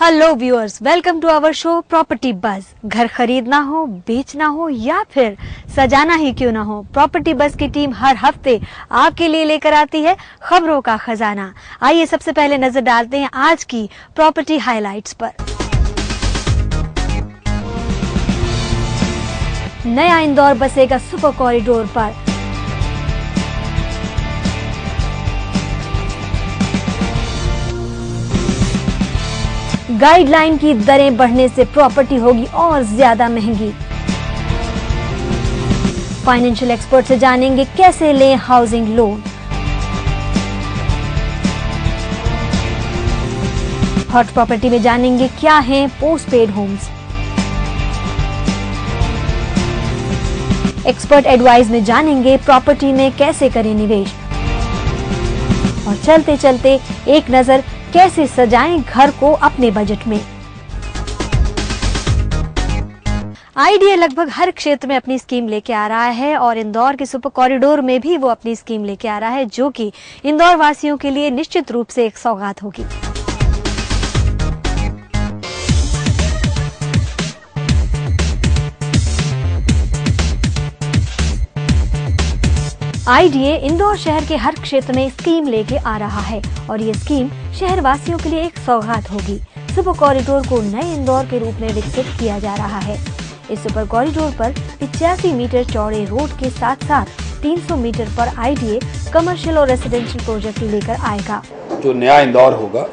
Hello viewers, welcome to our show property buzz. घर खरीदना हो, बेचना हो या फिर सजाना ही क्यों ना हो, प्रॉपर्टी बज की टीम हर हफ्ते आपके लिए लेकर आती है खबरों का खजाना। आइए सबसे पहले नजर डालते हैं आज की प्रॉपर्टी हाइलाइट्स पर। नया इंदौर बसेगा सुपर कॉरिडोर पर। गाइडलाइन की दरें बढ़ने से प्रॉपर्टी होगी और ज्यादा महंगी। फाइनेंशियल एक्सपर्ट से जानेंगे कैसे लें हाउसिंग लोन। हॉट प्रॉपर्टी में जानेंगे क्या हैं पोस्टपेड होम्स। एक्सपर्ट एडवाइस में जानेंगे प्रॉपर्टी में कैसे करें निवेश। और चलते चलते एक नजर कैसे सजाएं घर को अपने बजट में। आईडीए लगभग हर क्षेत्र में अपनी स्कीम लेके आ रहा है और इंदौर के सुपर कॉरिडोर में भी वो अपनी स्कीम लेके आ रहा है, जो कि इंदौर वासियों के लिए निश्चित रूप से एक सौगात होगी। आईडीए इंदौर शहर के हर क्षेत्र में स्कीम लेके आ रहा है और ये स्कीम शहर वासियों के लिए एक सौगात होगी। सुपर कॉरिडोर को नए इंदौर के रूप में विकसित किया जा रहा है। इस सुपर कॉरिडोर पर 85 मीटर चौड़े रोड के साथ साथ 300 मीटर पर आईडीए कमर्शियल और रेसिडेंशियल प्रोजेक्ट लेकर आएगा। जो नया इंदौर होगा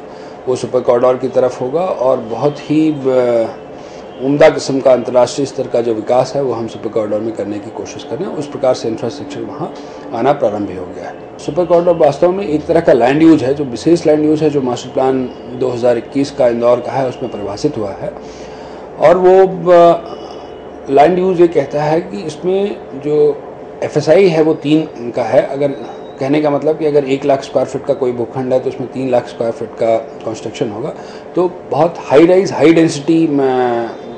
वो सुपर कॉरिडोर की तरफ होगा और बहुत ही उम्दा किस्म का अंतर्राष्ट्रीय स्तर का जो विकास है वो हम सुपर कॉरिडोर में करने की कोशिश कर रहे हैं। उस प्रकार से इंफ्रास्ट्रक्चर वहाँ आना प्रारंभ भी हो गया है। सुपर कॉरिडोर वास्तव में एक तरह का लैंड यूज है, जो विशेष लैंड यूज है, जो मास्टर प्लान 2021 का इंदौर का है उसमें परिभाषित हुआ है। और वो लैंड यूज ये कहता है कि इसमें जो FSI है वो 3 का है। अगर कहने का मतलब कि अगर 1 लाख स्क्वायर फीट का कोई भूखंड है तो उसमें 3 लाख स्क्वायर फीट का कंस्ट्रक्शन होगा। तो बहुत high rise high density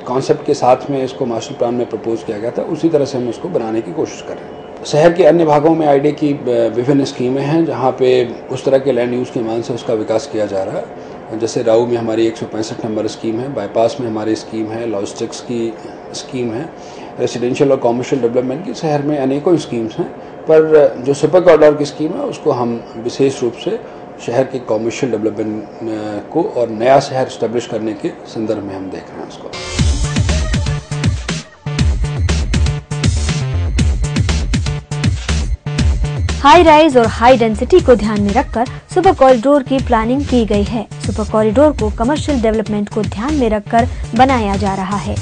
concept के साथ में इसको मास्टर प्लान में प्रपोज किया गया था। उसी तरह से हम इसको बनाने की कोशिश कर रहे हैं। शहर के अन्य भागों में आईडीए की विभिन्न स्कीमें हैं जहाँ पे उस तरह के लैंड यूज़ के मान से उसका विकास किया जा रहा है। जैसे राऊ में हमारी 165 नंबर स्कीम है, बाईपास में हमारी स्कीम है, लॉजिस्टिक्स की स्कीम है, रेसिडेंशियल और कॉमर्शियल डेवलपमेंट की शहर में अनेकों स्कीम्स हैं। पर जो सुपर कॉरिडोर की स्कीम है उसको हम विशेष रूप से शहर के कॉमर्शियल डेवलपमेंट को और नया शहर स्टैब्लिश करने के संदर्भ में हम देख रहे हैं उसको। हाई राइज और हाई डेंसिटी को ध्यान में रखकर सुपर कॉरिडोर की प्लानिंग की गई है। सुपर कॉरिडोर को कमर्शियल डेवलपमेंट को ध्यान में रखकर बनाया जा रहा है।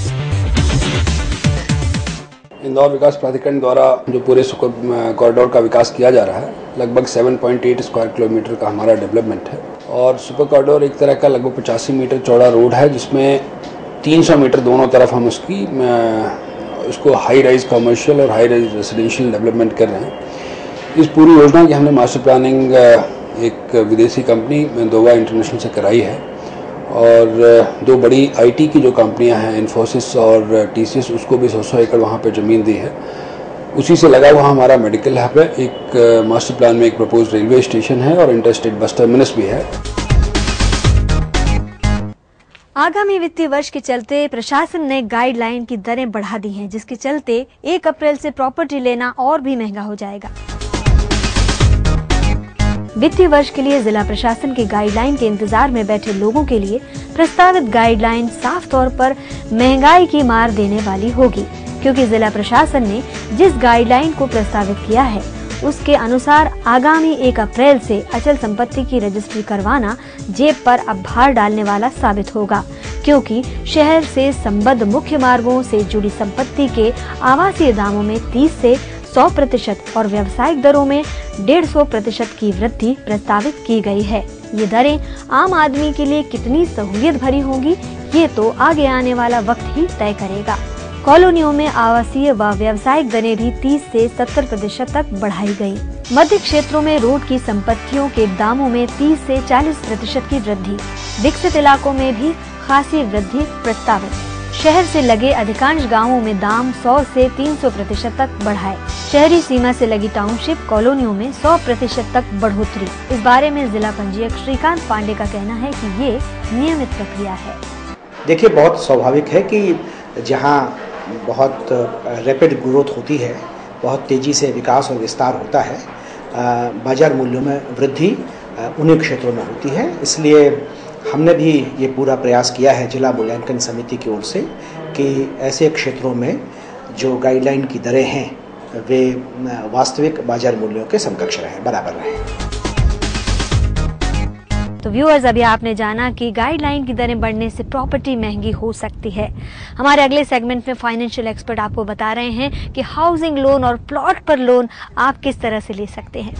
इंदौर विकास प्राधिकरण द्वारा जो पूरे सुपर कॉरिडोर का विकास किया जा रहा है, लगभग 7.8 स्क्वायर किलोमीटर का हमारा डेवलपमेंट है। और सुपर कॉरिडोर एक तरह का लगभग 85 मीटर चौड़ा रोड है जिसमें 300 मीटर दोनों तरफ हम उसको हाई राइज कमर्शियल और हाई राइज रेसिडेंशियल डेवलपमेंट कर रहे हैं। इस पूरी योजना की हमने मास्टर प्लानिंग एक विदेशी कंपनी दोवा इंटरनेशनल से कराई है और 2 बड़ी IT की जो कंपनियां हैं, इन्फोसिस और TCS, उसको भी 100 एकड़ वहाँ पे ज़मीन दी है। उसी से लगा हुआ हमारा मेडिकल हब है। एक मास्टर प्लान में एक प्रपोज रेलवे स्टेशन है और इंटरस्टेट बस टर्मिनस भी है। आगामी वित्तीय वर्ष के चलते प्रशासन ने गाइडलाइन की दरें बढ़ा दी हैं, जिसके चलते 1 अप्रैल से प्रॉपर्टी लेना और भी महंगा हो जाएगा। वित्तीय वर्ष के लिए जिला प्रशासन की गाइडलाइन के इंतजार में बैठे लोगों के लिए प्रस्तावित गाइडलाइन साफ तौर पर महंगाई की मार देने वाली होगी, क्योंकि जिला प्रशासन ने जिस गाइडलाइन को प्रस्तावित किया है उसके अनुसार आगामी 1 अप्रैल से अचल संपत्ति की रजिस्ट्री करवाना जेब पर अब भार डालने वाला साबित होगा, क्योंकि शहर से संबद्ध मुख्य मार्गों से जुड़ी संपत्ति के आवासीय दामों में 30 से 100% और व्यावसायिक दरों में 150% की वृद्धि प्रस्तावित की गई है। ये दरें आम आदमी के लिए कितनी सहूलियत भरी होंगी, ये तो आगे आने वाला वक्त ही तय करेगा। कॉलोनियों में आवासीय व व्यावसायिक दरें भी 30 से 70% तक बढ़ाई गयी। मध्य क्षेत्रों में रोड की संपत्तियों के दामों में 30 से 40% की वृद्धि। विकसित इलाकों में भी खासी वृद्धि प्रस्तावित। शहर से लगे अधिकांश गांवों में दाम 100 से 300% तक बढ़ाए। शहरी सीमा से लगी टाउनशिप कॉलोनियों में 100% तक बढ़ोतरी। इस बारे में जिला पंजीयक श्रीकांत पांडे का कहना है कि ये नियमित प्रक्रिया है। देखिए, बहुत स्वाभाविक है कि जहाँ बहुत रैपिड ग्रोथ होती है, बहुत तेज़ी से विकास और विस्तार होता है, बाजार मूल्यों में वृद्धि उन्हीं क्षेत्रों में होती है। इसलिए हमने भी ये पूरा प्रयास किया है जिला मूल्यांकन समिति की ओर से कि ऐसे क्षेत्रों में जो गाइडलाइन की दरें हैं वे वास्तविक बाजार मूल्यों के समकक्ष रहें, बराबर रहें। तो व्यूअर्स, अभी आपने जाना कि गाइडलाइन की दरें बढ़ने से प्रॉपर्टी महंगी हो सकती है। हमारे अगले सेगमेंट में फाइनेंशियल एक्सपर्ट आपको बता रहे हैं कि हाउसिंग लोन और प्लॉट पर लोन आप किस तरह से ले सकते हैं।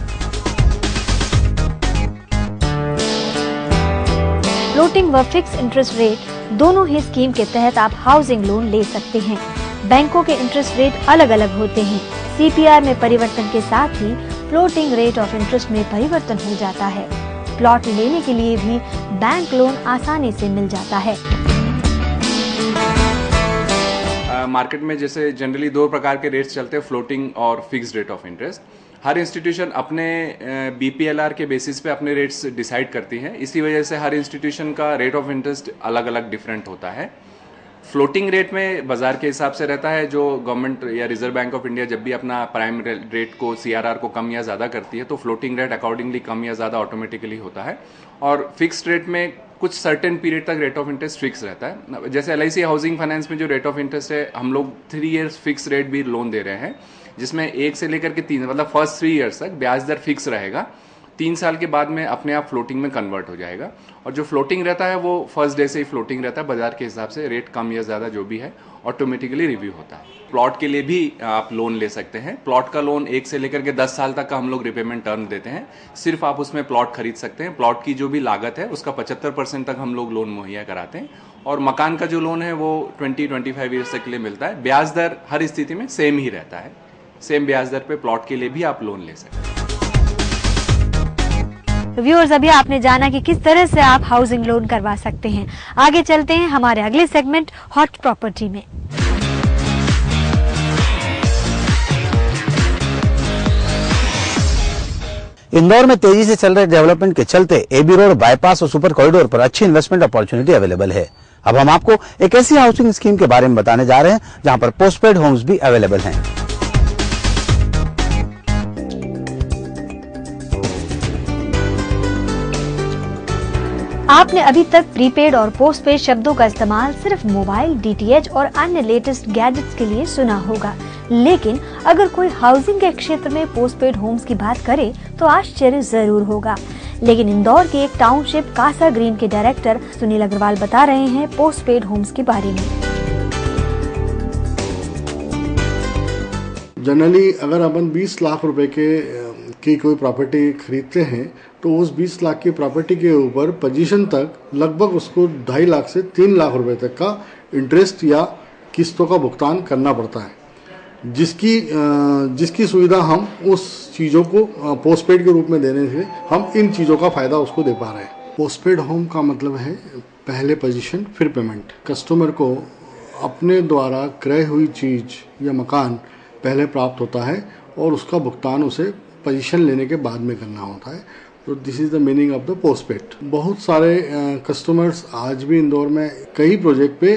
फ्लोटिंग व फिक्स इंटरेस्ट रेट दोनों ही स्कीम के तहत आप हाउसिंग लोन ले सकते हैं। बैंकों के इंटरेस्ट रेट अलग अलग होते हैं। CPR में परिवर्तन के साथ ही फ्लोटिंग रेट ऑफ इंटरेस्ट में परिवर्तन हो जाता है। प्लॉट लेने के लिए भी बैंक लोन आसानी से मिल जाता है। मार्केट में जैसे जनरली 2 प्रकार के रेट्स चलते हैं, फ्लोटिंग और fixed rate of interest. Her institution अपने BPLR के बेसिस पे अपने रेट्स डिसाइड करती है। इसी वजह से हर इंस्टीट्यूशन का रेट ऑफ इंटरेस्ट अलग अलग डिफरेंट होता है। फ्लोटिंग रेट में बाजार के हिसाब से रहता है, जो गवर्नमेंट या रिजर्व बैंक ऑफ इंडिया जब भी अपना प्राइम रेट को CRR को कम या ज़्यादा करती है तो फ्लोटिंग रेट अकॉर्डिंगली कम या ज़्यादा ऑटोमेटिकली होता है। और फिक्स्ड रेट में कुछ सर्टेन पीरियड तक रेट ऑफ इंटरेस्ट फिक्स रहता है। जैसे LIC हाउसिंग फाइनेंस में जो रेट ऑफ इंटरेस्ट है, हम लोग 3 ईयर्स फिक्स रेट भी लोन दे रहे हैं, जिसमें 1 से लेकर के 3 मतलब फर्स्ट 3 ईयर्स तक ब्याज दर फिक्स रहेगा। 3 साल के बाद में अपने आप फ्लोटिंग में कन्वर्ट हो जाएगा। और जो फ्लोटिंग रहता है वो फर्स्ट डे से ही फ्लोटिंग रहता है। बाजार के हिसाब से रेट कम या ज़्यादा जो भी है ऑटोमेटिकली रिव्यू होता है। प्लॉट के लिए भी आप लोन ले सकते हैं। प्लॉट का लोन 1 से लेकर के 10 साल तक का हम लोग रिपेमेंट टर्म देते हैं। सिर्फ आप उसमें प्लॉट खरीद सकते हैं। प्लॉट की जो भी लागत है उसका 75% तक हम लोग लोन मुहैया कराते हैं। और मकान का जो लोन है वो 20-25 ईयर्स तक के लिए मिलता है। ब्याज दर हर स्थिति में सेम ही रहता है। सेम ब्याज दर पे प्लॉट के लिए भी आप लोन ले सकते हैं। व्यूअर्स, अभी आपने जाना कि किस तरह से आप हाउसिंग लोन करवा सकते हैं। आगे चलते हैं हमारे अगले सेगमेंट हॉट प्रॉपर्टी में। इंदौर में तेजी से चल रहे डेवलपमेंट के चलते AB रोड, बाईपास और सुपर कॉरिडोर पर अच्छी इन्वेस्टमेंट अपॉर्चुनिटी अवेलेबल है। अब हम आपको एक ऐसी हाउसिंग स्कीम के बारे में बताने जा रहे हैं जहां पर पोस्टपेड होम्स भी अवेलेबल हैं। आपने अभी तक प्रीपेड और पोस्टपेड शब्दों का इस्तेमाल सिर्फ मोबाइल, DTH और अन्य लेटेस्ट गैजेट्स के लिए सुना होगा, लेकिन अगर कोई हाउसिंग के क्षेत्र में पोस्टपेड होम्स की बात करे तो आश्चर्य जरूर होगा। लेकिन इंदौर के एक टाउनशिप कासा ग्रीन के डायरेक्टर सुनील अग्रवाल बता रहे हैं पोस्टपेड होम्स के बारे में। जनरली अगर अपन 20 लाख रुपए की कोई प्रॉपर्टी खरीदते हैं तो उस 20 लाख की प्रॉपर्टी के ऊपर पोजीशन तक लगभग उसको 2.5 लाख से 3 लाख रुपए तक का इंटरेस्ट या किस्तों का भुगतान करना पड़ता है, जिसकी सुविधा हम उस चीज़ों को पोस्टपेड के रूप में देने से हम इन चीज़ों का फ़ायदा उसको दे पा रहे हैं। पोस्टपेड होम का मतलब है पहले पोजीशन फिर पेमेंट। कस्टमर को अपने द्वारा क्रय हुई चीज़ या मकान पहले प्राप्त होता है और उसका भुगतान उसे पोजीशन लेने के बाद में करना होता है। तो this is the meaning of the postpaid. बहुत सारे कस्टमर्स आज भी इंदौर में कई प्रोजेक्ट पे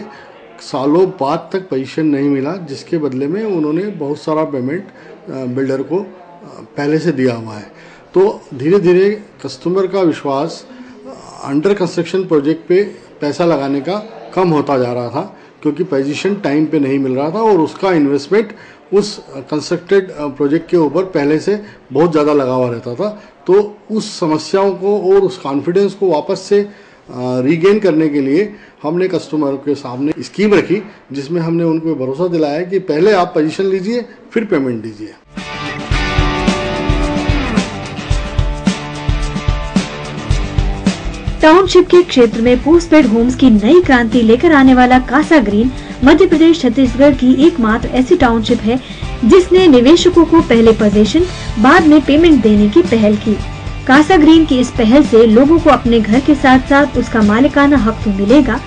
सालों बाद तक पोजीशन नहीं मिला, जिसके बदले में उन्होंने बहुत सारा पेमेंट बिल्डर को पहले से दिया हुआ है। तो धीरे धीरे कस्टमर का विश्वास अंडर कंस्ट्रक्शन प्रोजेक्ट पे पैसा लगाने का कम होता जा रहा था, क्योंकि पोजीशन टाइम पे नहीं मिल रहा था और उसका इन्वेस्टमेंट उस कंस्ट्रक्टेड प्रोजेक्ट के ऊपर पहले से बहुत ज़्यादा लगा हुआ रहता था। तो उस समस्याओं को और उस कॉन्फिडेंस को वापस से रीगेन करने के लिए हमने कस्टमर के सामने स्कीम रखी, जिसमें हमने उनको भरोसा दिलाया कि पहले आप पोजीशन लीजिए फिर पेमेंट दीजिए। टाउनशिप के क्षेत्र में पोस्टपेड होम्स की नई क्रांति लेकर आने वाला कासा ग्रीन मध्य प्रदेश छत्तीसगढ़ की एकमात्र ऐसी टाउनशिप है जिसने निवेशकों को पहले पोजीशन बाद में पेमेंट देने की पहल की। कासा ग्रीन की इस पहल से लोगों को अपने घर के साथ साथ उसका मालिकाना हक तो मिलेगा,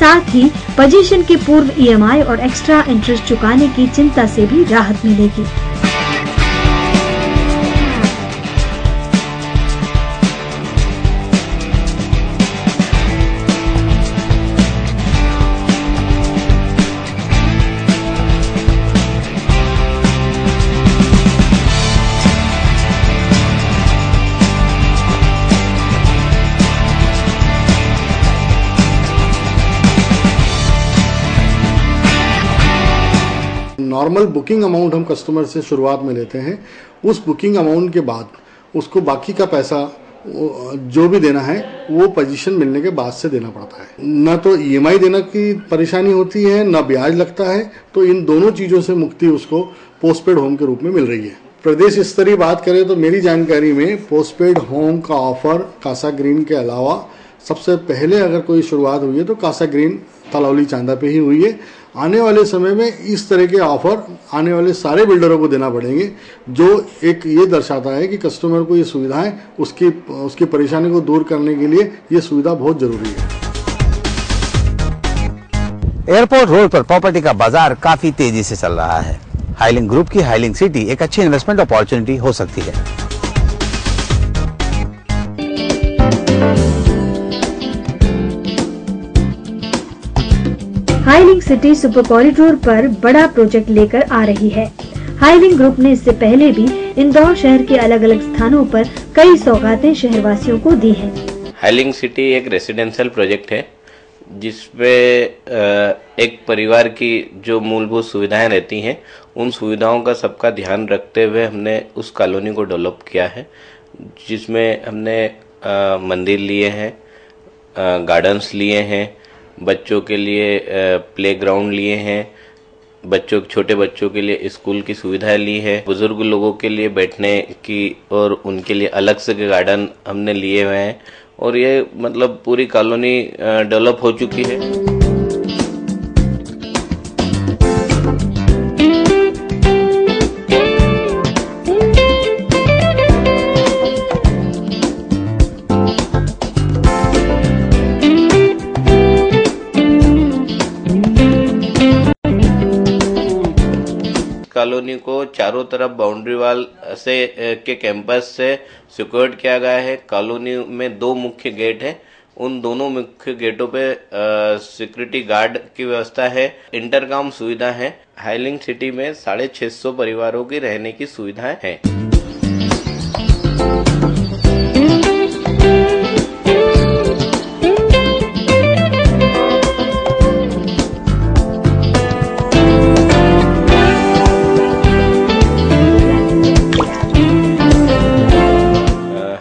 साथ ही पोजीशन के पूर्व EMI और एक्स्ट्रा इंटरेस्ट चुकाने की चिंता से भी राहत मिलेगी। नॉर्मल बुकिंग अमाउंट हम कस्टमर से शुरुआत में लेते हैं, उस बुकिंग अमाउंट के बाद उसको बाकी का पैसा जो भी देना है वो पोजीशन मिलने के बाद से देना पड़ता है। न तो ईएमआई देना की परेशानी होती है, न ब्याज लगता है, तो इन दोनों चीज़ों से मुक्ति उसको पोस्टपेड होम के रूप में मिल रही है। प्रदेश स्तरीय बात करें तो मेरी जानकारी में पोस्टपेड होम का ऑफर कासा ग्रीन के अलावा सबसे पहले अगर कोई शुरुआत हुई है तो कासा ग्रीन तलौली चांदा पे ही हुई है। आने वाले समय में इस तरह के ऑफर आने वाले सारे बिल्डरों को देना पड़ेंगे, जो एक ये दर्शाता है कि कस्टमर को ये सुविधाएं उसकी परेशानी को दूर करने के लिए ये सुविधा बहुत जरूरी है। एयरपोर्ट रोड पर प्रॉपर्टी का बाजार काफी तेजी से चल रहा है। हाईलिंग ग्रुप की हाईलिंग सिटी एक अच्छी इन्वेस्टमेंट अपॉर्चुनिटी हो सकती है। हाईलिंग सिटी सुपर कॉरिडोर पर बड़ा प्रोजेक्ट लेकर आ रही है। हाईलिंग ग्रुप ने इससे पहले भी इंदौर शहर के अलग अलग स्थानों पर कई सौगातें शहरवासियों को दी है। हाईलिंग सिटी एक रेसिडेंशियल प्रोजेक्ट है जिसपे एक परिवार की जो मूलभूत सुविधाएं रहती हैं उन सुविधाओं का सबका ध्यान रखते हुए हमने उस कॉलोनी को डेवलप किया है, जिसमें हमने मंदिर लिए हैं, गार्डन्स लिए हैं, बच्चों के लिए प्लेग्राउंड लिए हैं, छोटे बच्चों के लिए स्कूल की सुविधाएं ली है, बुजुर्ग लोगों के लिए बैठने की और उनके लिए अलग से गार्डन हमने लिए हुए हैं और ये मतलब पूरी कॉलोनी डेवलप हो चुकी है। कॉलोनी को चारों तरफ बाउंड्री वाल से के कैंपस से सिक्योर्ड किया गया है। कॉलोनी में 2 मुख्य गेट हैं, उन दोनों मुख्य गेटों पे सिक्योरिटी गार्ड की व्यवस्था है, इंटरकॉम सुविधा है। हाईलिंग सिटी में 650 परिवारों की रहने की सुविधाएं हैं।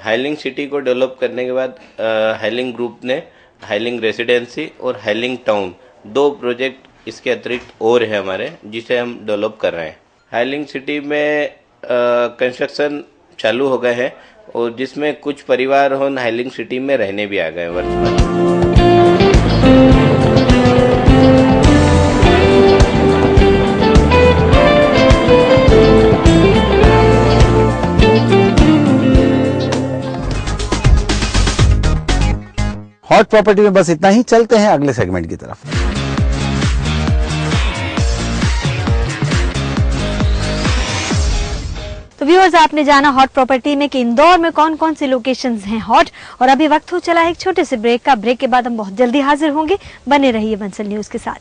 हाईलिंग सिटी को डेवलप करने के बाद हाईलिंग ग्रुप ने हाईलिंग रेसिडेंसी और हाईलिंग टाउन 2 प्रोजेक्ट इसके अतिरिक्त और है हमारे, जिसे हम डेवलप कर रहे हैं। हाईलिंग सिटी में कंस्ट्रक्शन चालू हो गए हैं और जिसमें कुछ परिवार हाईलिंग सिटी में रहने भी आ गए वर्ष भर। हॉट प्रॉपर्टी में बस इतना ही। चलते हैं अगले सेगमेंट की तरफ। तो व्यूअर्स, आपने जाना हॉट प्रॉपर्टी में कि इंदौर में कौन कौन सी लोकेशंस हैं हॉट, और अभी वक्त हो चला है एक छोटे से ब्रेक का। ब्रेक के बाद हम बहुत जल्दी हाजिर होंगे। बने रहिए बंसल न्यूज के साथ।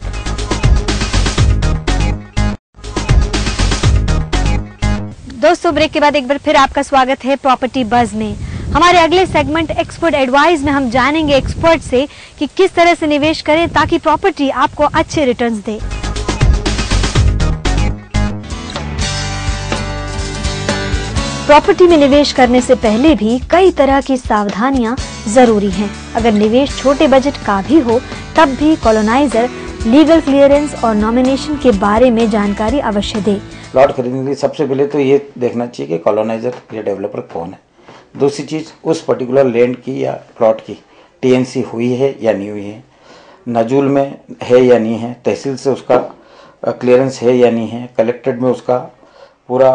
दोस्तों, ब्रेक के बाद एक बार फिर आपका स्वागत है प्रॉपर्टी बज में। हमारे अगले सेगमेंट एक्सपर्ट एडवाइस में हम जानेंगे एक्सपर्ट से कि किस तरह से निवेश करें ताकि प्रॉपर्टी आपको अच्छे रिटर्न्स दे। प्रॉपर्टी में निवेश करने से पहले भी कई तरह की सावधानियां जरूरी हैं। अगर निवेश छोटे बजट का भी हो तब भी कॉलोनाइजर, लीगल क्लियरेंस और नॉमिनेशन के बारे में जानकारी अवश्य दे। प्लॉट खरीदने के लिए सबसे पहले तो ये देखना चाहिए कि कॉलोनाइजर या डेवलपर कौन है। दूसरी चीज़, उस पर्टिकुलर लैंड की या प्लॉट की टीएनसी हुई है या नहीं हुई है, नजूल में है या नहीं है, तहसील से उसका क्लियरेंस है या नहीं है, कलेक्टेड में उसका पूरा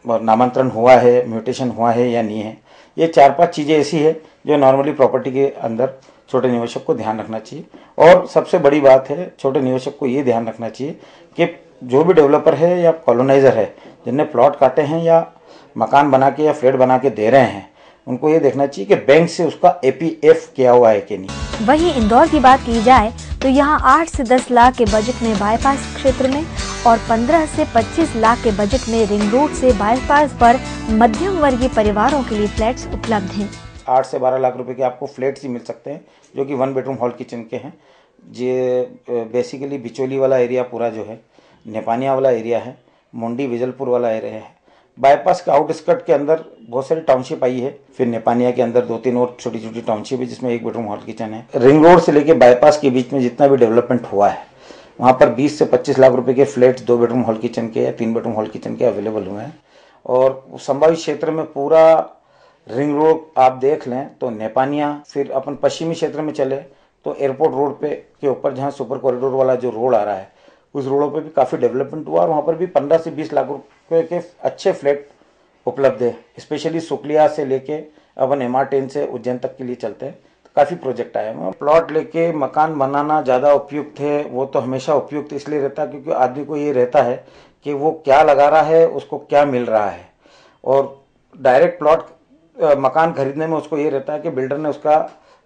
नामांतरण हुआ है, म्यूटेशन हुआ है या नहीं है। ये 4-5 चीज़ें ऐसी है जो नॉर्मली प्रॉपर्टी के अंदर छोटे निवेशक को ध्यान रखना चाहिए। और सबसे बड़ी बात है, छोटे निवेशक को ये ध्यान रखना चाहिए कि जो भी डेवलपर है या कॉलोनाइजर है जिनने प्लॉट काटे हैं या मकान बना के या फ्लैट बना के दे रहे हैं, उनको ये देखना चाहिए कि बैंक से उसका एपीएफ किया हुआ है कि नहीं। वहीं इंदौर की बात की जाए तो यहाँ 8 से 10 लाख के बजट में बाईपास क्षेत्र में और 15 से 25 लाख के बजट में रिंग रोड से बाईपास पर मध्यम वर्गीय परिवारों के लिए फ्लैट्स उपलब्ध हैं। 8 से 12 लाख रुपए के आपको फ्लैट्स ही मिल सकते हैं जो कि 1 बेडरूम हॉल किचन के हैं। ये बेसिकली बिचौली वाला एरिया पूरा जो है नेपानिया वाला एरिया है, मुंडी विजलपुर वाला एरिया है। बाईपास के आउटस्कर्ट के अंदर बहुत सारी टाउनशिप आई है, फिर नेपानिया के अंदर 2-3 और छोटी छोटी टाउनशिप है जिसमें 1 बेडरूम हॉल किचन है। रिंग रोड से लेके बाईपास के बीच में जितना भी डेवलपमेंट हुआ है वहाँ पर 20 से 25 लाख रुपए के फ्लैट्स 2 बेडरूम हॉल किचन के या 3 बेडरूम हॉल किचन के अवेलेबल हुए हैं। और संभावित क्षेत्र में पूरा रिंग रोड आप देख लें तो नेपानिया, फिर अपन पश्चिमी क्षेत्र में चले तो एयरपोर्ट रोड पे के ऊपर जहाँ सुपर कॉरिडोर वाला जो रोड आ रहा है उस रोडों पे भी काफ़ी डेवलपमेंट हुआ और वहाँ पर भी 15 से 20 लाख रुपए के अच्छे फ्लैट उपलब्ध है। स्पेशली सुकलिया से लेके अपन MR10 से उज्जैन तक के लिए चलते हैं तो काफ़ी प्रोजेक्ट आए हैं। प्लॉट लेके मकान बनाना ज़्यादा उपयुक्त है, वो तो हमेशा उपयुक्त इसलिए रहता है क्योंकि आदमी को ये रहता है कि वो क्या लगा रहा है, उसको क्या मिल रहा है। और डायरेक्ट प्लॉट मकान खरीदने में उसको ये रहता है कि बिल्डर ने उसका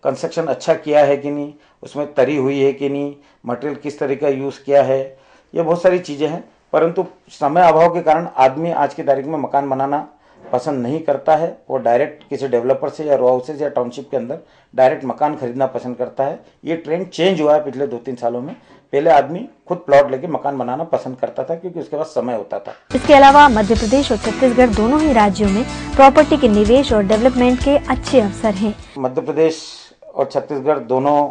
कंस्ट्रक्शन अच्छा किया है कि नहीं, उसमें तरी हुई है कि नहीं, मटेरियल किस तरह का यूज़ किया है, ये बहुत सारी चीज़ें हैं। परंतु समय अभाव के कारण आदमी आज की तारीख में मकान बनाना पसंद नहीं करता है, वो डायरेक्ट किसी डेवलपर से या रो हाउसेज या टाउनशिप के अंदर डायरेक्ट मकान खरीदना पसंद करता है। ये ट्रेंड चेंज हुआ है पिछले 2-3 सालों में। पहले आदमी खुद प्लॉट लेके मकान बनाना पसंद करता था क्योंकि उसके पास समय होता था। इसके अलावा मध्य प्रदेश और छत्तीसगढ़ दोनों ही राज्यों में प्रॉपर्टी के निवेश और डेवलपमेंट के अच्छे अवसर हैं। मध्य प्रदेश और छत्तीसगढ़ दोनों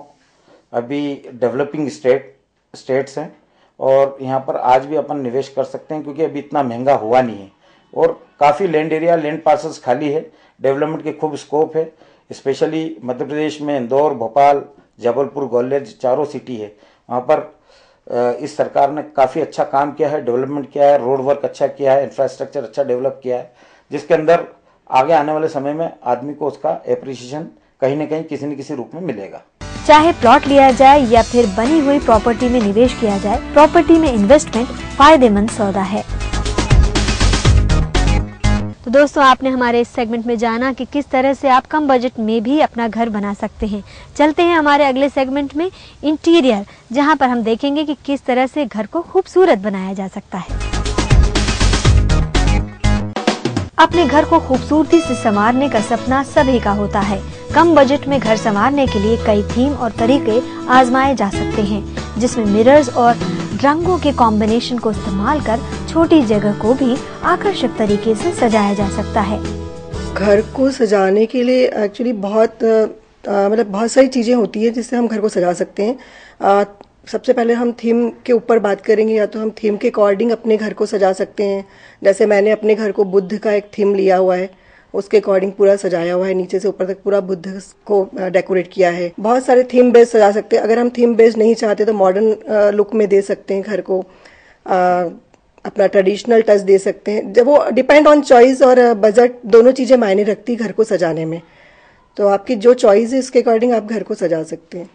अभी डेवलपिंग स्टेट्स हैं और यहाँ पर आज भी अपन निवेश कर सकते हैं क्योंकि अभी इतना महंगा हुआ नहीं है और काफ़ी लैंड पार्सल्स खाली है, डेवलपमेंट के खूब स्कोप है। स्पेशली मध्य प्रदेश में इंदौर, भोपाल, जबलपुर, ग्वालियर चारों सिटी है, वहाँ पर इस सरकार ने काफ़ी अच्छा काम किया है, डेवलपमेंट किया है, रोड वर्क अच्छा किया है, इंफ्रास्ट्रक्चर अच्छा डेवलप किया है, जिसके अंदर आगे आने वाले समय में आदमी को उसका एप्रिसिएशन कहीं न कहीं किसी न किसी रूप में मिलेगा। चाहे प्लॉट लिया जाए या फिर बनी हुई प्रॉपर्टी में निवेश किया जाए, प्रॉपर्टी में इन्वेस्टमेंट फायदेमंद सौदा है। तो दोस्तों, आपने हमारे इस सेगमेंट में जाना कि किस तरह से आप कम बजट में भी अपना घर बना सकते हैं। चलते हैं हमारे अगले सेगमेंट में, इंटीरियर, जहां पर हम देखेंगे कि किस तरह से घर को खूबसूरत बनाया जा सकता है। अपने घर को खूबसूरती से संवारने का सपना सभी का होता है। कम बजट में घर संवारने के लिए कई थीम और तरीके आजमाए जा सकते हैं, जिसमें मिरर्स और रंगों के कॉम्बिनेशन को इस्तेमाल कर छोटी जगह को भी आकर्षक तरीके से सजाया जा सकता है। घर को सजाने के लिए एक्चुअली बहुत सारी चीजें होती है जिससे हम घर को सजा सकते हैं। सबसे पहले हम थीम के ऊपर बात करेंगे, या तो हम थीम के अकॉर्डिंग अपने घर को सजा सकते हैं। जैसे मैंने अपने घर को बुद्ध का एक थीम लिया हुआ है, उसके अकॉर्डिंग पूरा सजाया हुआ है, नीचे से ऊपर तक पूरा बुद्ध को डेकोरेट किया है। बहुत सारे थीम बेस्ड सजा सकते हैं। अगर हम थीम बेस्ड नहीं चाहते तो मॉडर्न लुक में दे सकते हैं घर को, अपना ट्रेडिशनल टच दे सकते हैं। जब वो डिपेंड ऑन चॉइस और बजट, दोनों चीजें मायने रखती है घर को सजाने में। तो आपकी जो चॉइस है उसके अकॉर्डिंग आप घर को सजा सकते हैं।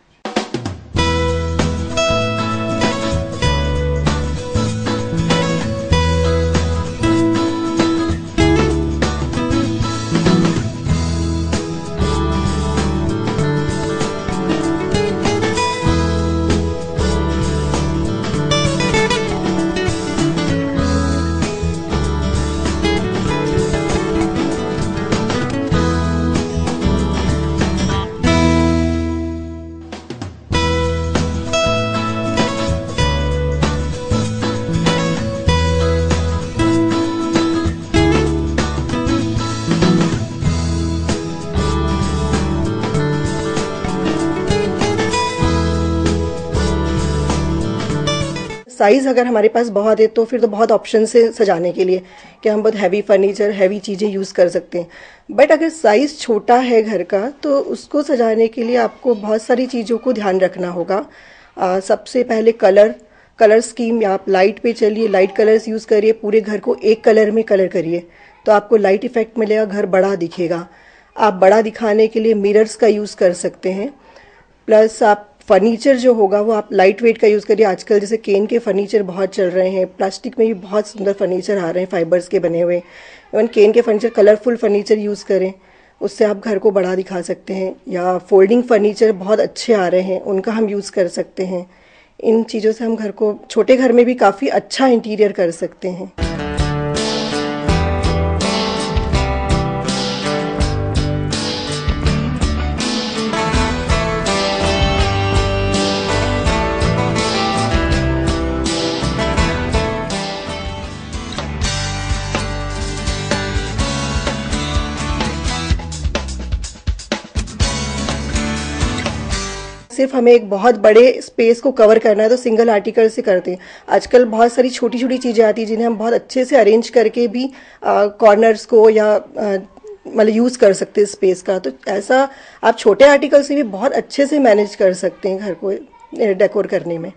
साइज अगर हमारे पास बहुत है तो फिर तो बहुत ऑप्शन है सजाने के लिए कि हम बहुत हैवी फर्नीचर, हैवी चीजें यूज कर सकते हैं। बट अगर साइज छोटा है घर का तो उसको सजाने के लिए आपको बहुत सारी चीजों को ध्यान रखना होगा। सबसे पहले कलर स्कीम, या आप लाइट पे चलिए, लाइट कलर्स यूज करिए, पूरे घर को एक कलर में कलर करिए तो आपको लाइट इफेक्ट मिलेगा, घर बड़ा दिखेगा। आप बड़ा दिखाने के लिए मिरर्स का यूज कर सकते हैं। प्लस आप फर्नीचर जो होगा वो आप लाइट वेट का यूज करिए। आजकल जैसे केन के फर्नीचर बहुत चल रहे हैं, प्लास्टिक में भी बहुत सुंदर फर्नीचर आ रहे हैं फाइबर्स के बने हुए। इवन केन के फर्नीचर, कलरफुल फर्नीचर यूज करें, उससे आप घर को बड़ा दिखा सकते हैं। या फोल्डिंग फर्नीचर बहुत अच्छे आ रहे हैं, उनका हम यूज कर सकते हैं। इन चीजों से हम घर को, छोटे घर में भी काफी अच्छा इंटीरियर कर सकते हैं। सिर्फ हमें एक बहुत बड़े स्पेस को कवर करना है तो सिंगल आर्टिकल से करते हैं। आजकल बहुत सारी छोटी छोटी चीजें आती हैं जिन्हें हम बहुत अच्छे से अरेंज करके भी कॉर्नर्स को या मतलब यूज कर सकते हैं स्पेस का। तो ऐसा आप छोटे आर्टिकल से भी बहुत अच्छे से मैनेज कर सकते हैं घर को डेकोर करने में।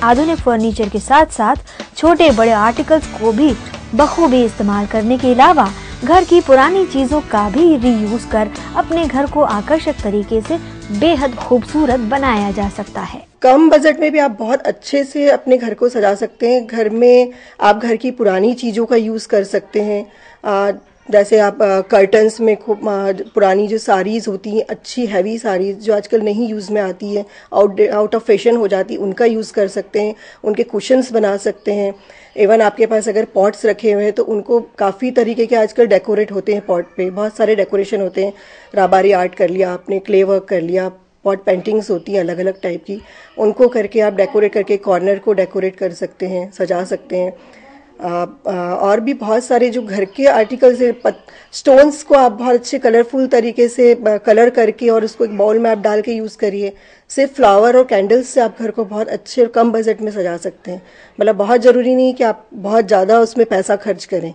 आधुनिक फर्नीचर के साथ साथ छोटे बड़े आर्टिकल्स को भी बखूबी इस्तेमाल करने के अलावा घर की पुरानी चीजों का भी रीयूज कर अपने घर को आकर्षक तरीके से बेहद खूबसूरत बनाया जा सकता है। कम बजट में भी आप बहुत अच्छे से अपने घर को सजा सकते हैं। घर में आप घर की पुरानी चीजों का यूज कर सकते हैं। जैसे आप कर्टन्स में खूब पुरानी जो साड़ीज होती हैं, अच्छी हैवी साड़ीज जो आजकल नहीं यूज़ में आती है, आउट ऑफ फैशन हो जाती है, उनका यूज़ कर सकते हैं। उनके कुशन्स बना सकते हैं। इवन आपके पास अगर पॉट्स रखे हुए हैं तो उनको काफ़ी तरीके के आजकल डेकोरेट होते हैं। पॉट पे बहुत सारे डेकोरेशन होते हैं। राबारी आर्ट कर लिया आपने, क्ले वर्क कर लिया, पॉट पेंटिंग्स होती हैं अलग अलग टाइप की, उनको करके आप डेकोरेट करके कॉर्नर को डेकोरेट कर सकते हैं, सजा सकते हैं। और भी बहुत सारे जो घर के आर्टिकल्स है, स्टोन्स को आप बहुत अच्छे कलरफुल तरीके से कलर करके और उसको एक बाउल में आप डाल के यूज़ करिए। सिर्फ फ्लावर और कैंडल्स से आप घर को बहुत अच्छे और कम बजट में सजा सकते हैं। मतलब बहुत ज़रूरी नहीं कि आप बहुत ज़्यादा उसमें पैसा खर्च करें।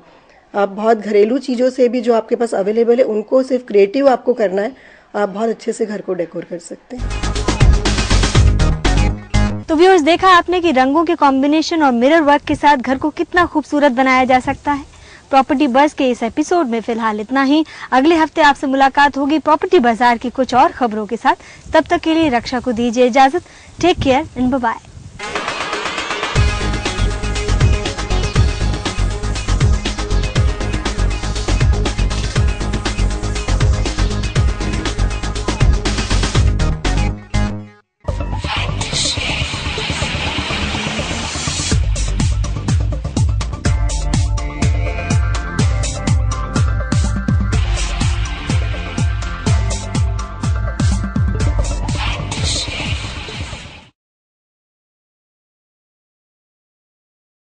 आप बहुत घरेलू चीज़ों से भी जो आपके पास अवेलेबल है उनको सिर्फ क्रिएटिव आपको करना है, आप बहुत अच्छे से घर को डेकोर कर सकते हैं। तो व्यूअर्स, देखा आपने कि रंगों के कॉम्बिनेशन और मिरर वर्क के साथ घर को कितना खूबसूरत बनाया जा सकता है। प्रॉपर्टी बज़ के इस एपिसोड में फिलहाल इतना ही। अगले हफ्ते आपसे मुलाकात होगी प्रॉपर्टी बाजार की कुछ और खबरों के साथ। तब तक के लिए रक्षा को दीजिए इजाजत। Take care and bye bye.